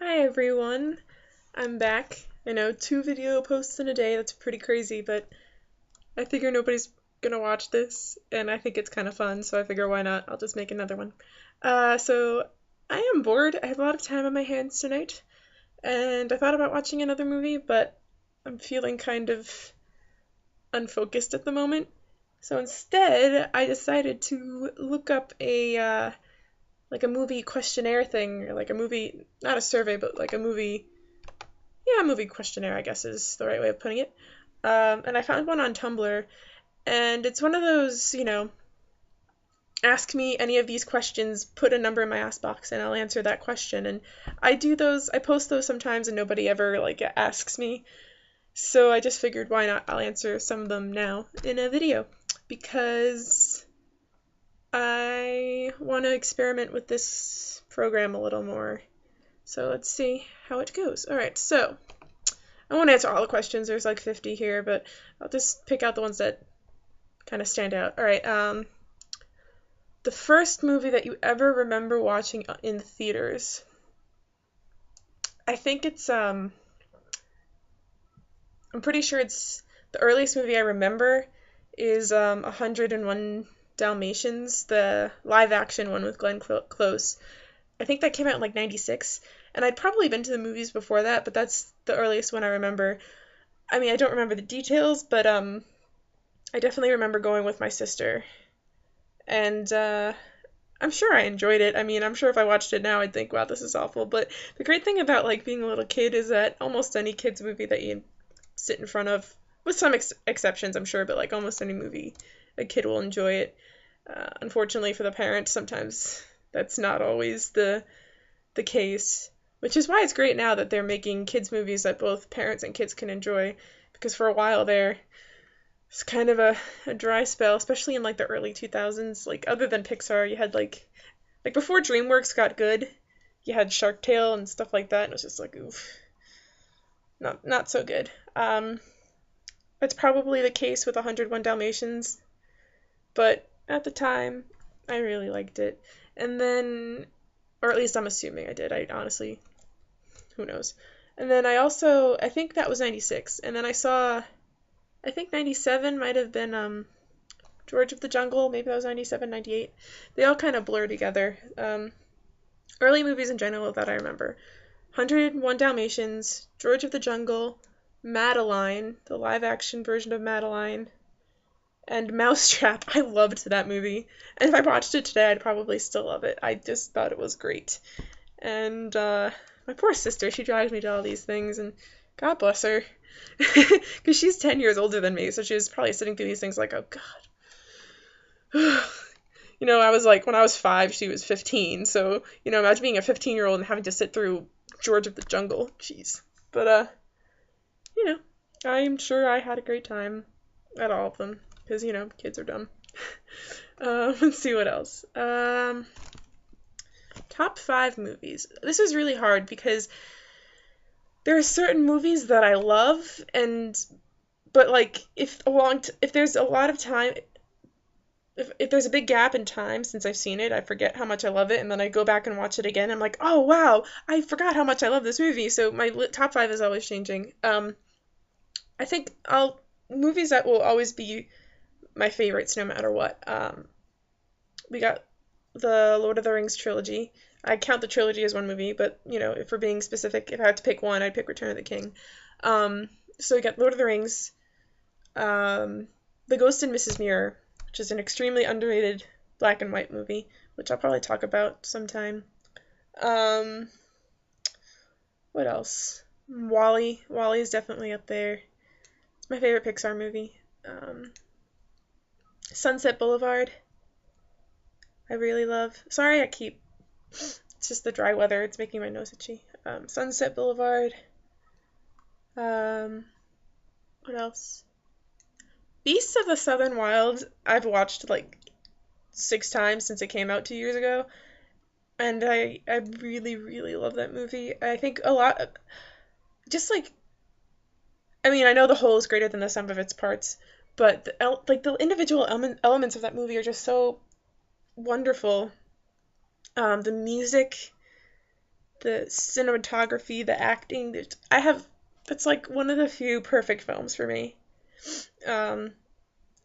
Hi everyone, I'm back. I know 2 video posts in a day, that's pretty crazy, but I figure nobody's gonna watch this, and I think it's kind of fun, so I figure why not? I'll just make another one. So I am bored. I have a lot of time on my hands tonight, and I thought about watching another movie, but I'm feeling kind of unfocused at the moment. So instead, I decided to look up like a movie questionnaire thing, or like a movie, not a survey, but like a movie. Yeah, movie questionnaire, I guess is the right way of putting it. And I found one on Tumblr, and it's one of those, ask me any of these questions, put a number in my ask box, and I'll answer that question. And I post those sometimes, and nobody ever, like, asks me. So I just figured, why not? I'll answer some of them now in a video, because I want to experiment with this program a little more. So let's see how it goes. All right, so I won't answer all the questions. There's like 50 here, but I'll just pick out the ones that kind of stand out. All right, the first movie that you ever remember watching in theaters. I think I'm pretty sure it's the earliest movie I remember is 101 Dalmatians, the live action one with Glenn Close. I think that came out in like 96, and I'd probably been to the movies before that, but that's the earliest one I remember. I mean, I don't remember the details, but I definitely remember going with my sister, and I'm sure I enjoyed it. I mean, I'm sure if I watched it now, I'd think, wow, this is awful. But the great thing about like being a little kid is that almost any kids movie that you sit in front of, with some exceptions, I'm sure, but like almost any movie, a kid will enjoy it. Unfortunately for the parents, sometimes that's not always the case, which is why it's great now that they're making kids movies that both parents and kids can enjoy, because for a while there it's kind of a dry spell, especially in like the early 2000s. Like other than Pixar, you had like before DreamWorks got good, you had Shark Tale and stuff like that, and it was just like oof, not so good. That's probably the case with 101 Dalmatians, but at the time, I really liked it. And then, or at least I'm assuming I did. I honestly, who knows? And then I think that was 96. And then I think 97 might have been George of the Jungle. Maybe that was 97, 98. They all kind of blur together. Early movies in general that I remember: 101 Dalmatians, George of the Jungle, Madeline, the live action version of Madeline, and Mousetrap. I loved that movie. And if I watched it today, I'd probably still love it. I just thought it was great. And my poor sister, she dragged me to all these things, and God bless her. Because she's 10 years older than me, so she was probably sitting through these things like, oh God. I was like, when I was 5, she was 15, so, imagine being a 15-year-old and having to sit through George of the Jungle. Jeez. But, you know, I'm sure I had a great time at all of them, because, kids are dumb. Let's see what else. Top 5 movies. This is really hard because there are certain movies that I love, but like if there's a lot of time, if there's a big gap in time since I've seen it, I forget how much I love it, and then I go back and watch it again. I'm like, oh wow, I forgot how much I love this movie. So my top 5 is always changing. I think I'll movies that will always be my favorites no matter what. We got the Lord of the Rings trilogy. I count the trilogy as one movie, but if we're being specific, if I had to pick one, I'd pick Return of the King. So we got Lord of the Rings, The Ghost and Mrs. Mirror, which is an extremely underrated black and white movie, which I'll probably talk about sometime. What else? Wall-E. Wall-E is definitely up there. It's my favorite Pixar movie. Sunset Boulevard, I really love. Sorry, it's just the dry weather. It's making my nose itchy. Sunset Boulevard. What else? Beasts of the Southern Wild, I've watched like 6 times since it came out 2 years ago, and I really, really love that movie. I think a lot, just like, I mean, I know the whole is greater than the sum of its parts, but the individual elements of that movie are just so wonderful. The music, the cinematography, the acting. It's like one of the few perfect films for me. Um,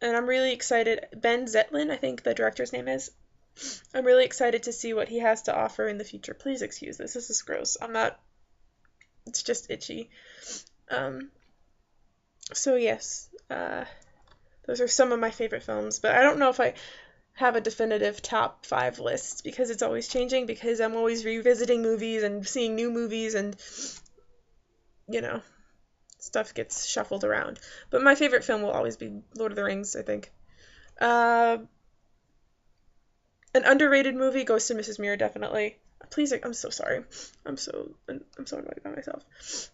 and I'm really excited. Ben Zetlin, I think the director's name is. I'm really excited to see what he has to offer in the future. Please excuse this. This is gross. I'm not. It's just itchy. Um, so yes, those are some of my favorite films. But I don't know if I have a definitive top 5 list because it's always changing because I'm always revisiting movies and seeing new movies and you know stuff gets shuffled around. But my favorite film will always be Lord of the Rings, I think. Uh, an underrated movie, Ghost of Mrs. Muir, definitely. Please, I'm so sorry. I'm so annoyed by myself.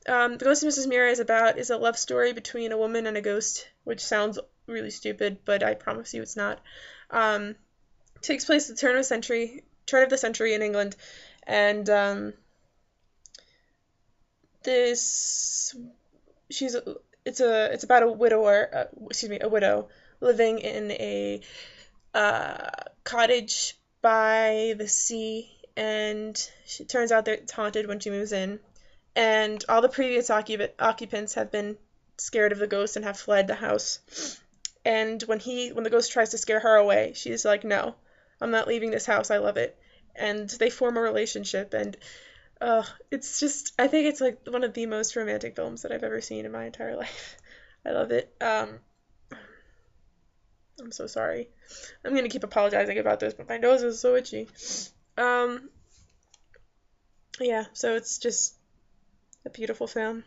The Ghost of Mrs. Muir is a love story between a woman and a ghost, which sounds really stupid, but I promise you it's not. Takes place at the turn of the century in England, and this she's it's about a a widow living in a cottage by the sea, and it turns out that it's haunted when she moves in, and all the previous occupants have been scared of the ghost and have fled the house. And when the ghost tries to scare her away, she's like, "No, I'm not leaving this house. I love it." And they form a relationship, and it's just I think it's like one of the most romantic films that I've ever seen in my entire life. I love it. I'm so sorry. I'm gonna keep apologizing about this, but my nose is so itchy. Um, yeah, so it's just a beautiful film.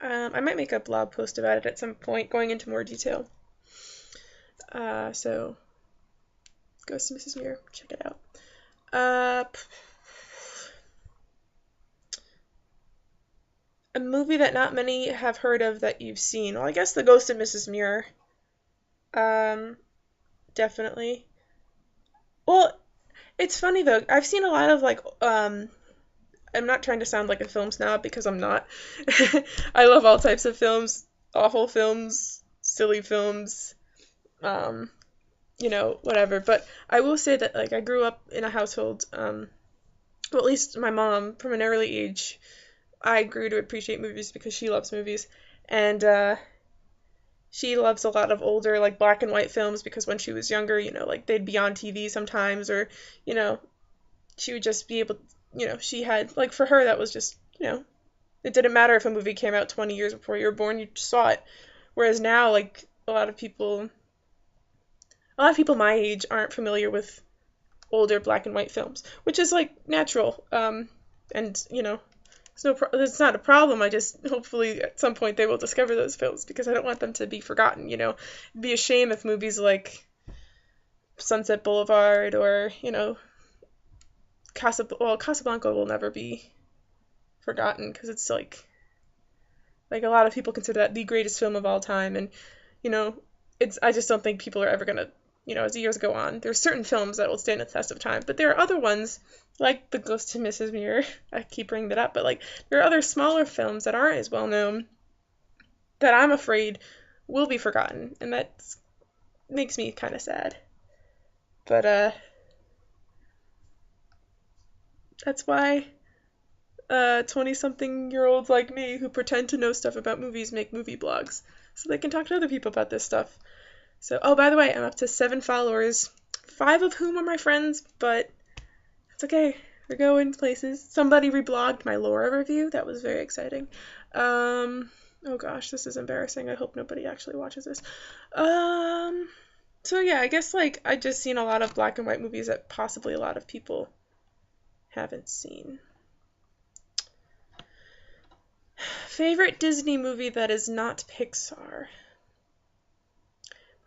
I might make a blog post about it at some point, going into more detail. So Ghost of Mrs. Muir, check it out. A movie that not many have heard of that you've seen. Well, I guess The Ghost of Mrs. Muir. Definitely. Well, it's funny though. I've seen a lot of I'm not trying to sound like a film snob because I'm not. I love all types of films, awful films, silly films, um, whatever. But I will say that like I grew up in a household, well, at least my mom from an early age, I grew to appreciate movies because she loves movies, and she loves a lot of older like black and white films because when she was younger, like they'd be on TV sometimes, or you know, she would just be able, she had like for her that was just, it didn't matter if a movie came out 20 years before you were born, you just saw it. Whereas now, like a lot of people my age aren't familiar with older black and white films, which is like natural. And it's not a problem. I just hopefully at some point they will discover those films because I don't want them to be forgotten. It'd be a shame if movies like Sunset Boulevard or Casablanca will never be forgotten because it's like a lot of people consider that the greatest film of all time, and you know I just don't think people are ever gonna, as the years go on, there's certain films that will stand the test of time, but there are other ones like The Ghost of Mrs. Muir. I keep bringing that up, but like there are other smaller films that aren't as well known that I'm afraid will be forgotten, and that makes me kind of sad. But that's why 20-something-year-olds like me who pretend to know stuff about movies make movie blogs so they can talk to other people about this stuff. So, oh, by the way, I'm up to 7 followers, 5 of whom are my friends, but it's okay. We're going places. Somebody reblogged my Laura review. That was very exciting. Oh gosh, this is embarrassing. I hope nobody actually watches this. So yeah, I guess like I just seen a lot of black and white movies that possibly a lot of people haven't seen. Favorite Disney movie that is not Pixar?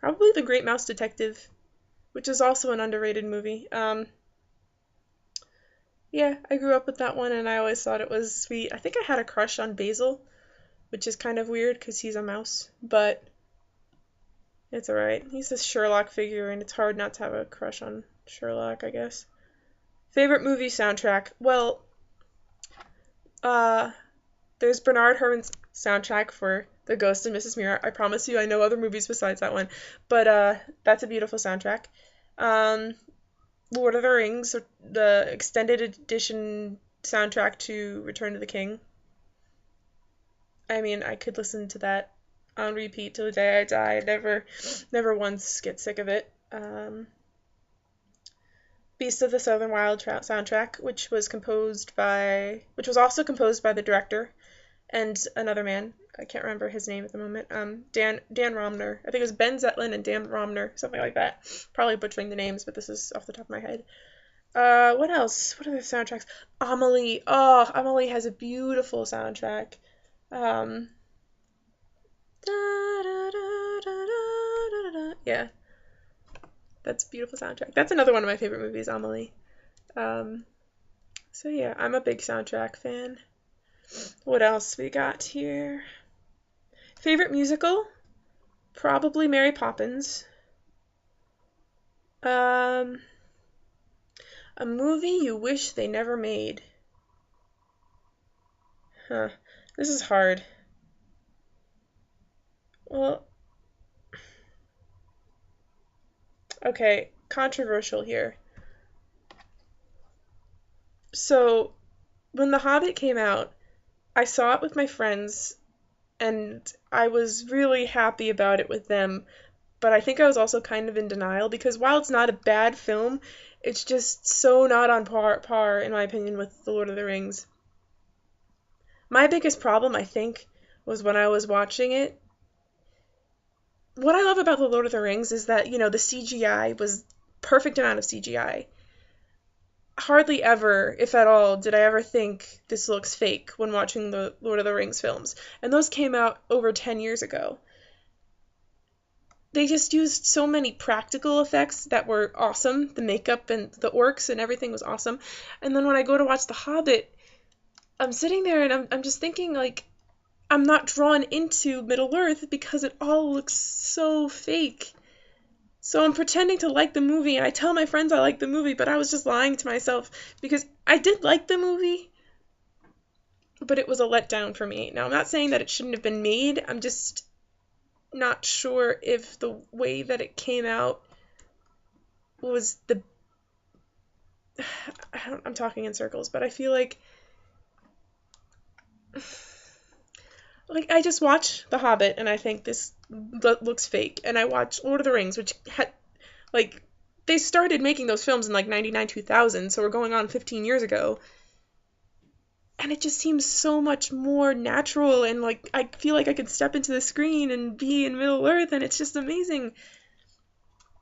Probably The Great Mouse Detective, which is also an underrated movie. Yeah, I grew up with that one and I always thought it was sweet. I think I had a crush on Basil, which is kind of weird because he's a mouse, but it's alright. He's a Sherlock figure and it's hard not to have a crush on Sherlock, I guess. Favorite movie soundtrack? Well, there's Bernard Herrmann's soundtrack for The Ghost of Mrs. Muir. I promise you I know other movies besides that one, but that's a beautiful soundtrack. Lord of the Rings, the extended edition soundtrack to Return of the King. I mean, I could listen to that on repeat till the day I die. I never once get sick of it. Beast of the Southern Wild soundtrack, which was also composed by the director and another man. I can't remember his name at the moment. Dan Romner. I think it was Ben Zetlin and Dan Romner, something like that. Probably butchering the names, but this is off the top of my head. What else? What other soundtracks? Amelie. Oh, Amelie has a beautiful soundtrack. Um, yeah, that's a beautiful soundtrack. That's another one of my favorite movies, Amelie. Um, so yeah, I'm a big soundtrack fan. What else we got here? Favorite musical? Probably Mary Poppins. Um, a movie you wish they never made. Huh. This is hard. Well, okay, controversial here. So, when The Hobbit came out, I saw it with my friends, and I was really happy about it with them, but I think I was also kind of in denial because while it's not a bad film, it's just so not on par in my opinion, with The Lord of the Rings. My biggest problem, I think, was when I was watching it. What I love about The Lord of the Rings is that, the CGI was perfect amount of CGI. Hardly ever, if at all, did I ever think this looks fake when watching the Lord of the Rings films. And those came out over 10 years ago. They just used so many practical effects that were awesome. The makeup and the orcs and everything was awesome. And then when I go to watch The Hobbit, I'm sitting there and I'm just thinking, like, I'm not drawn into Middle Earth because it all looks so fake. So I'm pretending to like the movie, and I tell my friends I like the movie, but I was just lying to myself because I did like the movie, but it was a letdown for me. Now, I'm not saying that it shouldn't have been made. I'm just not sure if the way that it came out was the... I'm talking in circles, but I feel like I just watch The Hobbit and I think this looks fake, and I watch Lord of the Rings, which had they started making those films in 99 2000, so we're going on 15 years ago, and it just seems so much more natural, and I feel like I could step into the screen and be in Middle Earth, and it's just amazing.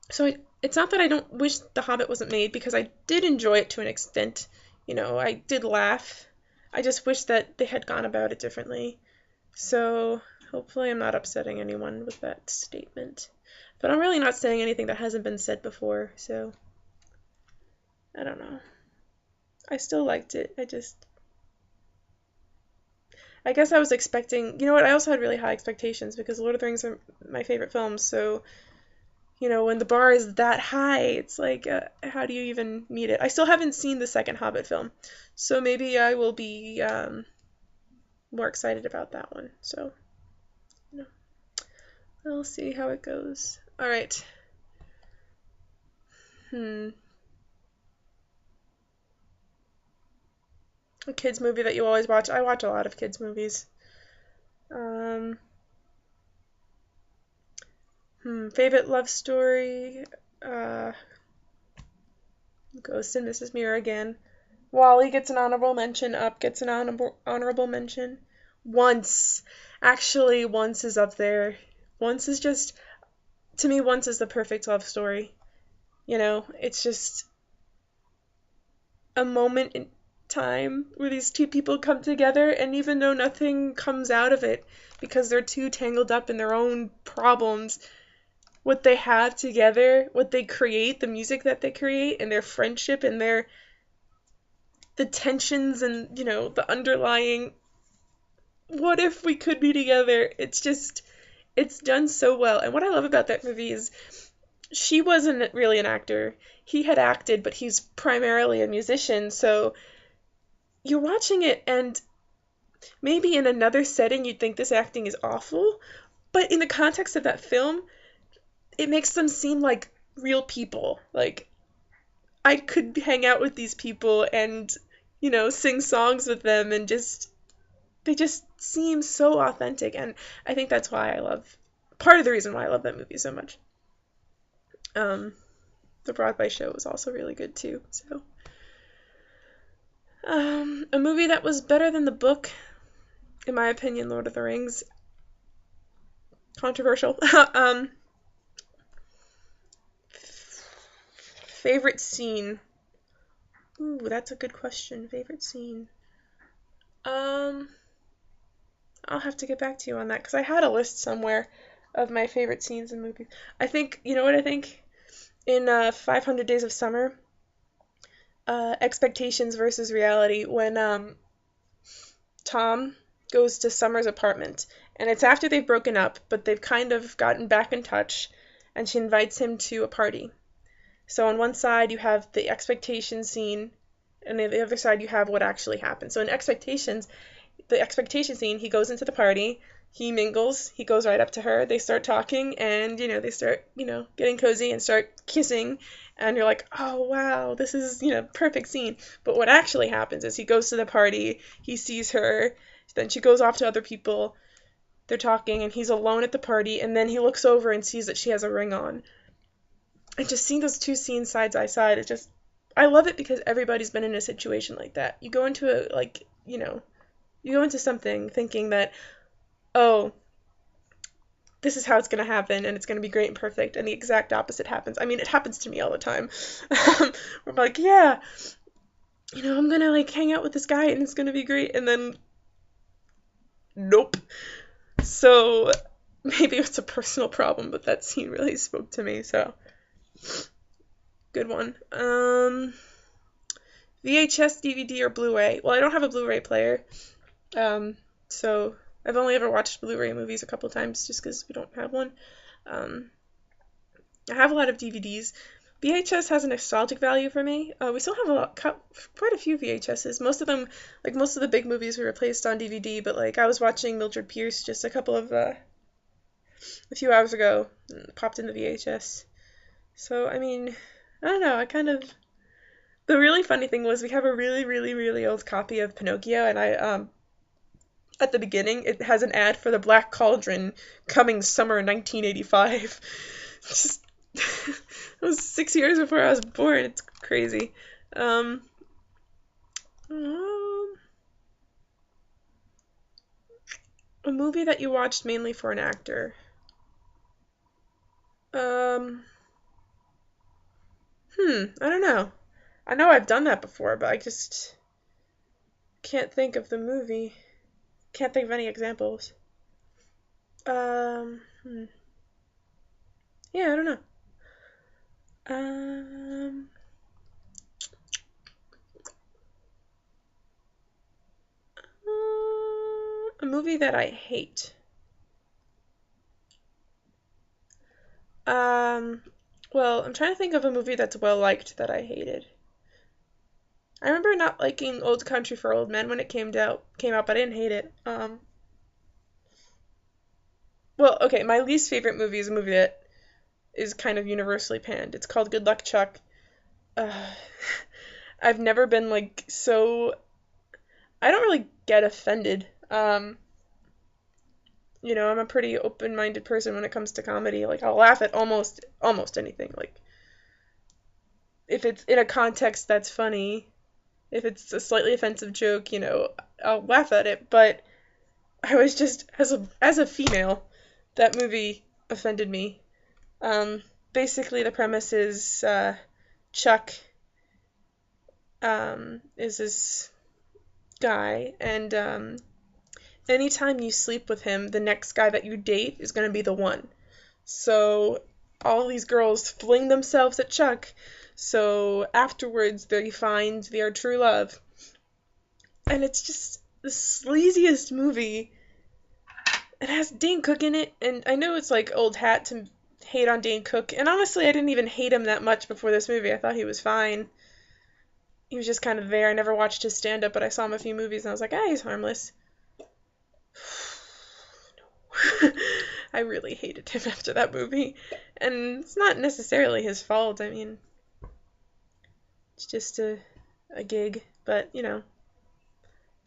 So it's not that I don't wish The Hobbit wasn't made, because I did enjoy it to an extent. I did laugh. I just wish that they had gone about it differently. So hopefully I'm not upsetting anyone with that statement. But I'm really not saying anything that hasn't been said before, so I don't know. I still liked it. I guess I was expecting, you know what, I also had really high expectations because Lord of the Rings are my favorite films, so, when the bar is that high, it's like, how do you even meet it? I still haven't seen the second Hobbit film, so maybe I will be more excited about that one, so, we'll see how it goes. Alright. A kids movie that you always watch. I watch a lot of kids movies. Um, Favorite love story. Uh, Ghost and Mrs. Muir again. Wally gets an honorable mention. Up gets an honorable mention. Once. Actually, Once is up there. Once is just, to me, Once is the perfect love story. It's just a moment in time where these two people come together, and even though nothing comes out of it because they're too tangled up in their own problems, what they have together, what they create, the music that they create, and their friendship and the tensions and the underlying what if we could be together, it's done so well. And what I love about that movie is she wasn't really an actor. He had acted, but he's primarily a musician, so you're watching it, and maybe in another setting you'd think this acting is awful, but in the context of that film, it makes them seem like real people. I could hang out with these people and sing songs with them, and they just seem so authentic. And I think that's why part of the reason why I love that movie so much. The Broadway show was also really good too. So, a movie that was better than the book, in my opinion, Lord of the Rings. Controversial. Favorite scene. Ooh, that's a good question. Favorite scene. I'll have to get back to you on that because I had a list somewhere of my favorite scenes in movies. I think, you know what I think? In 500 Days of Summer, expectations versus reality, when Tom goes to Summer's apartment, and it's after they've broken up, but they've kind of gotten back in touch, and she invites him to a party. So on one side you have the expectation scene, and on the other side you have what actually happened. So in the expectation scene, he goes into the party, he mingles, he goes right up to her, they start talking, and, they start, getting cozy and start kissing, and you're like, oh, wow, this is, perfect scene. But what actually happens is he goes to the party, he sees her, then she goes off to other people, they're talking, and he's alone at the party, and then he looks over and sees that she has a ring on. And just seeing those two scenes side by side, I love it because everybody's been in a situation like that. You go into you go into something thinking that, oh, this is how it's going to happen, and it's going to be great and perfect, and the exact opposite happens. I mean, it happens to me all the time. We're like, yeah, I'm going to, hang out with this guy, and it's going to be great, and then, nope. So, maybe it's a personal problem, but that scene really spoke to me, so, good one. VHS, DVD, or Blu-ray? Well, I don't have a Blu-ray player, so I've only ever watched Blu-ray movies a couple times just because we don't have one. I have a lot of DVDs. VHS has a nostalgic value for me. We still have quite a few VHSs. Most of them, most of the big movies were replaced on DVD, but I was watching Mildred Pierce just a few hours ago, and popped in the VHS. So, I mean, I don't know, the really funny thing was we have a really, really, really old copy of Pinocchio, and at the beginning, it has an ad for the Black Cauldron coming summer 1985. Just, it was 6 years before I was born. It's crazy. A movie that you watched mainly for an actor. I don't know. I know I've done that before, but I just can't think of the movie. Can't think of any examples. Yeah, I don't know. A movie that I hate. Well, I'm trying to think of a movie that's well liked that I hated. I remember not liking Old Country for Old Men when it came out, but I didn't hate it. Well, okay, my least favorite movie is a movie that is kind of universally panned. It's called Good Luck Chuck. Uh, I've never been so. I don't really get offended. I'm a pretty open-minded person when it comes to comedy. I'll laugh at almost anything. If it's in a context that's funny, if it's a slightly offensive joke, I'll laugh at it. But I was just as a female, that movie offended me. Basically the premise is Chuck is this guy, and anytime you sleep with him, the next guy that you date is going to be the one. So all these girls fling themselves at Chuck, so afterwards they find their true love. And it's just the sleaziest movie. It has Dane Cook in it, and I know it's old hat to hate on Dane Cook, and honestly I didn't even hate him that much before this movie. I thought he was fine. He was just kind of there. I never watched his stand-up, but I saw him a few movies, and I was like, he's harmless. No. I really hated him after that movie. And it's not necessarily his fault. I mean, it's just a gig, but you know,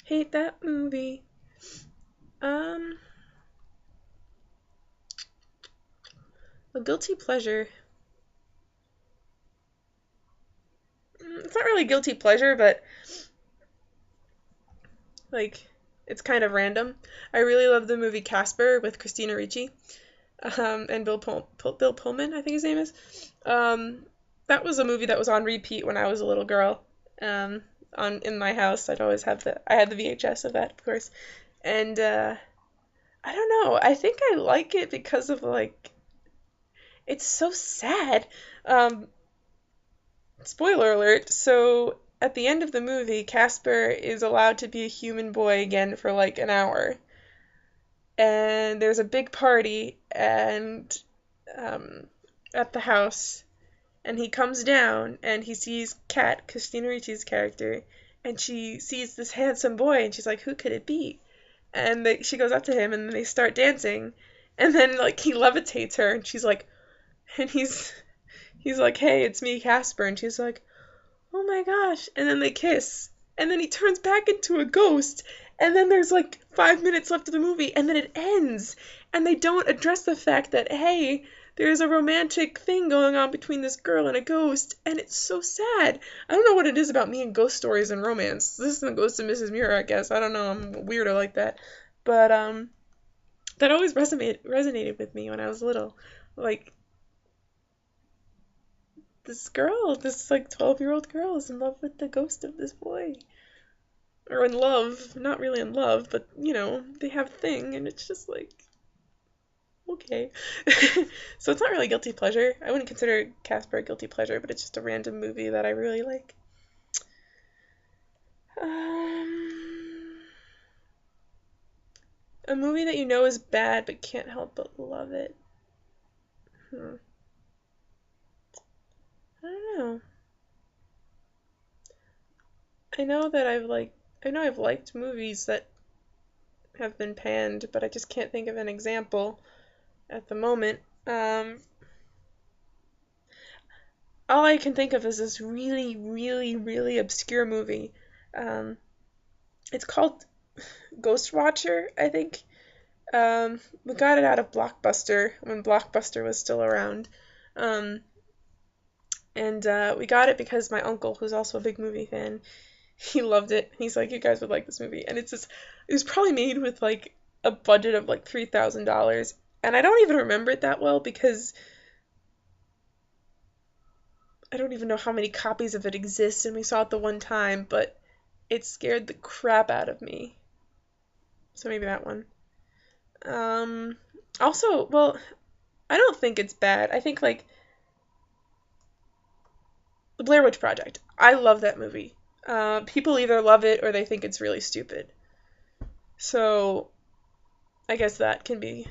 hate that movie. Um, a guilty pleasure. It's not really guilty pleasure, but like it's kind of random. I really love the movie Casper with Christina Ricci, and Bill Pullman, I think his name is. Um, that was a movie that was on repeat when I was a little girl. Um, on in my house, I had the VHS of that, of course, and I don't know. I think I like it because of like it's so sad. Um, Spoiler alert. So at the end of the movie, Casper is allowed to be a human boy again for like an hour, and there's a big party and um, at the house, and he comes down and he sees Kat, Christina Ricci's character, and she sees this handsome boy, and she's like, "Who could it be?" And she goes up to him, and then they start dancing, and then like he levitates her, and she's like, and he's like, "Hey, it's me, Casper," and she's like, "Oh my gosh," and then they kiss, and then he turns back into a ghost, and then there's like 5 minutes left of the movie, and then it ends, and they don't address the fact that, hey, there's a romantic thing going on between this girl and a ghost, and it's so sad. I don't know what it is about me and ghost stories and romance. This is the Ghost of Mrs. Muir, I guess. I don't know, I'm a weirdo like that. But, that always resonated with me when I was little. Like, this like 12-year-old girl is in love with the ghost of this boy. Or in love, not really in love, but you know, they have a thing and it's just like okay. So it's not really guilty pleasure. I wouldn't consider Casper a guilty pleasure, but it's just a random movie that I really like. Um, a movie that you know is bad but can't help but love it. Hmm. I don't know. I know that I know I've liked movies that have been panned, but I just can't think of an example at the moment. Um, all I can think of is this really, really, really obscure movie. Um, it's called Ghost Watcher, I think. We got it out of Blockbuster when Blockbuster was still around. Um, and we got it because my uncle, who's also a big movie fan, he loved it. He's like, you guys would like this movie. And it was probably made with like a budget of like $3,000. And I don't even remember it that well because I don't even know how many copies of it exist and we saw it the one time, but it scared the crap out of me. So maybe that one. Um, Also, well, I don't think it's bad. I think like The Blair Witch Project. I love that movie. People either love it or they think it's really stupid. So I guess that can be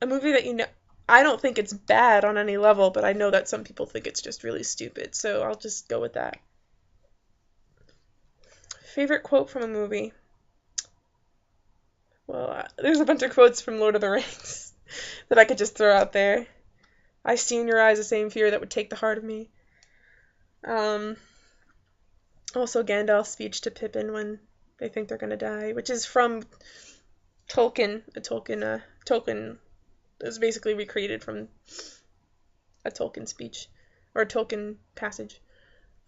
a movie that you know. I don't think it's bad on any level, but I know that some people think it's just really stupid. So I'll just go with that. Favorite quote from a movie? Well, there's a bunch of quotes from Lord of the Rings that I could just throw out there. I see in your eyes the same fear that would take the heart of me. Um, Also Gandalf's speech to Pippin when they think they're gonna die, which is from Tolkien. Tolkien is basically recreated from a Tolkien speech or a Tolkien passage.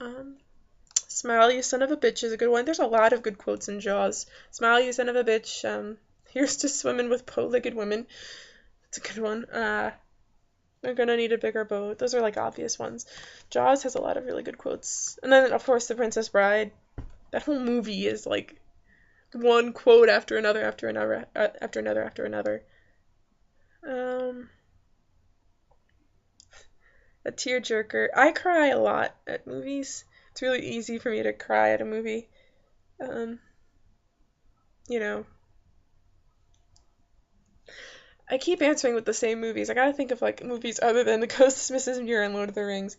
Um, Smile, you son of a bitch is a good one. There's a lot of good quotes in Jaws. Smile, you son of a bitch. Here's to swimming with bow-legged women. It's a good one. We're gonna need a bigger boat. Those are like obvious ones. Jaws has a lot of really good quotes. And then, of course, The Princess Bride. That whole movie is like one quote after another, after another, after another, after another. Um, a tearjerker. I cry a lot at movies. It's really easy for me to cry at a movie. Um, you know, I keep answering with the same movies. I gotta think of like movies other than The Ghost of Mrs. Muir and Lord of the Rings.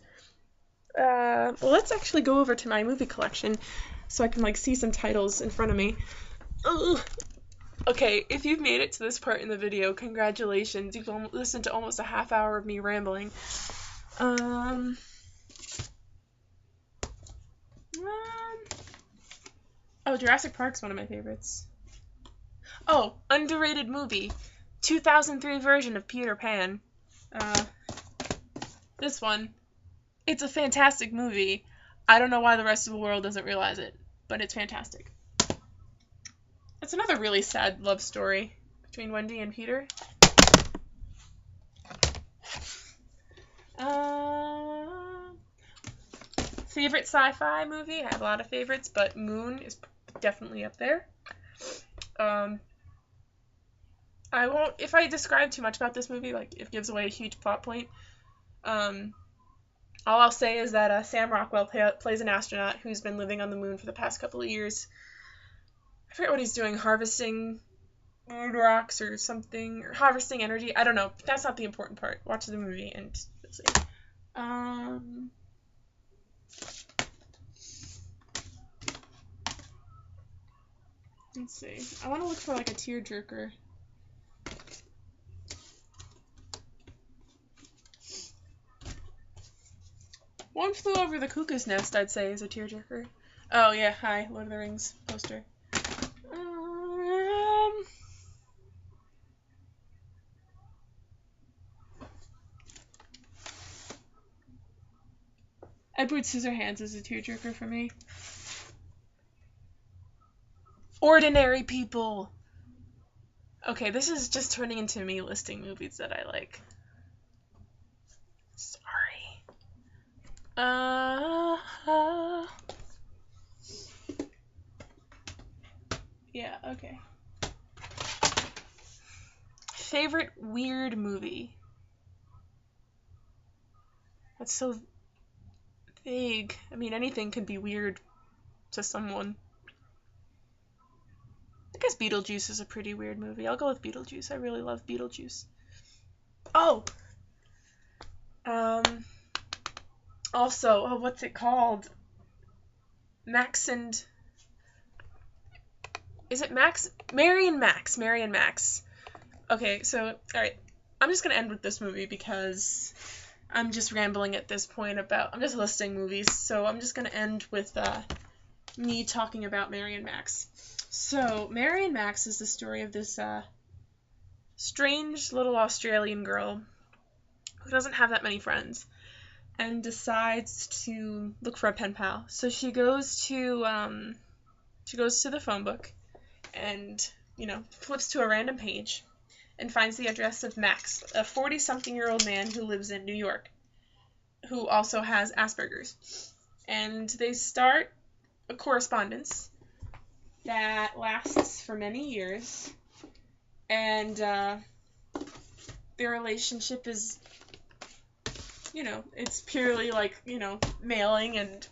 Well, let's actually go over to my movie collection so I can like see some titles in front of me. Ugh. Okay, if you've made it to this part in the video, congratulations. You've listened to almost a half hour of me rambling. Um, Oh, Jurassic Park's one of my favorites. Oh, underrated movie. 2003 version of Peter Pan. Uh, this one. It's a fantastic movie. I don't know why the rest of the world doesn't realize it, but it's fantastic. It's another really sad love story between Wendy and Peter. Favorite sci-fi movie? I have a lot of favorites, but Moon is definitely up there. I won't, if I describe too much about this movie, like it gives away a huge plot point. All I'll say is that Sam Rockwell plays an astronaut who's been living on the moon for the past couple of years. I forget what he's doing, harvesting moon rocks or something, or harvesting energy. I don't know. That's not the important part. Watch the movie and you'll see. Let's see. I want to look for like a tearjerker. One Flew Over the Cuckoo's Nest, I'd say, is a tearjerker. Oh yeah, hi, Lord of the Rings poster. Edward Scissorhands is a tearjerker for me. Ordinary People. Okay, this is just turning into me listing movies that I like. Sorry. Yeah, okay. Favorite weird movie? That's so vague. I mean, anything could be weird to someone. I guess Beetlejuice is a pretty weird movie. I'll go with Beetlejuice. I really love Beetlejuice. Oh! Also, what's it called? Max and... Is it Max? Mary and Max. Mary and Max. Okay, so, alright. I'm just gonna end with this movie because I'm just rambling at this point about... I'm just listing movies, so I'm just gonna end with me talking about Mary and Max. So, Mary and Max is the story of this strange little Australian girl who doesn't have that many friends and decides to look for a pen pal. So she goes to the phone book and, flips to a random page and finds the address of Max, a 40-something-year-old man who lives in New York, who also has Asperger's. And they start a correspondence that lasts for many years, and their relationship is, it's purely like, mailing, and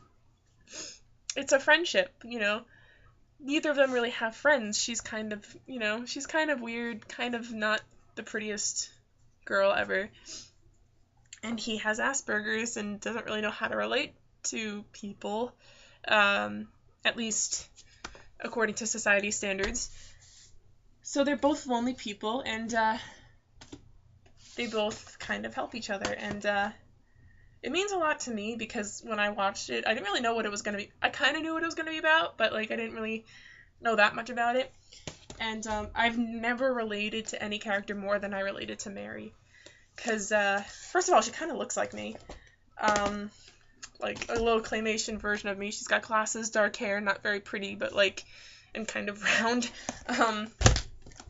it's a friendship, Neither of them really have friends. She's kind of, she's kind of weird, kind of not the prettiest girl ever. And he has Asperger's and doesn't really know how to relate to people, at least according to society standards. So they're both lonely people, and they both kind of help each other. And it means a lot to me because when I watched it, I didn't really know what it was going to be. I kind of knew what it was going to be about, but I didn't really know that much about it. And I've never related to any character more than I related to Mary. Because, first of all, she kind of looks like me. Like a little claymation version of me. She's got glasses, dark hair, not very pretty, but and kind of round.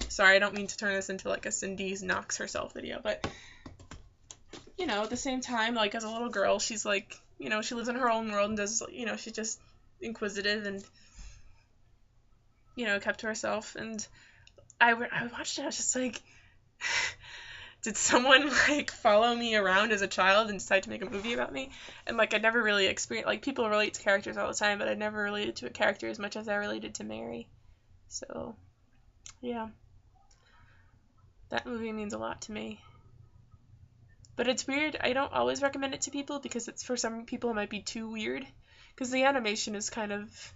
Sorry, I don't mean to turn this into a Cindy's knocks herself video, but at the same time, as a little girl, she's she lives in her own world and does, she's just inquisitive and, kept to herself. And I watched it, I was just did someone, follow me around as a child and decide to make a movie about me? And, I never really experienced, people relate to characters all the time, but I never related to a character as much as I related to Mary. So, yeah. That movie means a lot to me. But it's weird. I don't always recommend it to people because for some people it might be too weird. Because the animation is kind of...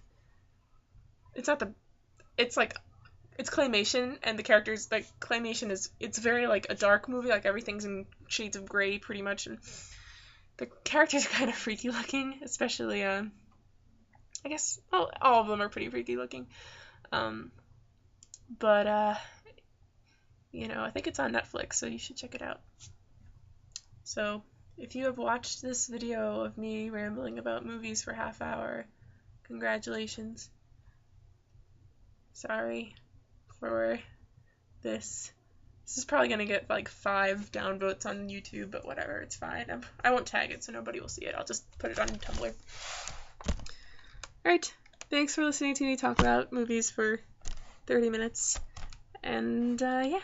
It's claymation, and the characters, claymation it's very, a dark movie, everything's in shades of gray, pretty much, and the characters are kind of freaky looking, especially, I guess all of them are pretty freaky looking. But I think it's on Netflix, so you should check it out. So, if you have watched this video of me rambling about movies for half hour, congratulations. Sorry for this. This is probably gonna get like 5 downvotes on YouTube, but whatever, it's fine. I won't tag it so nobody will see it. I'll just put it on Tumblr. Alright, thanks for listening to me talk about movies for 30 minutes. And yeah.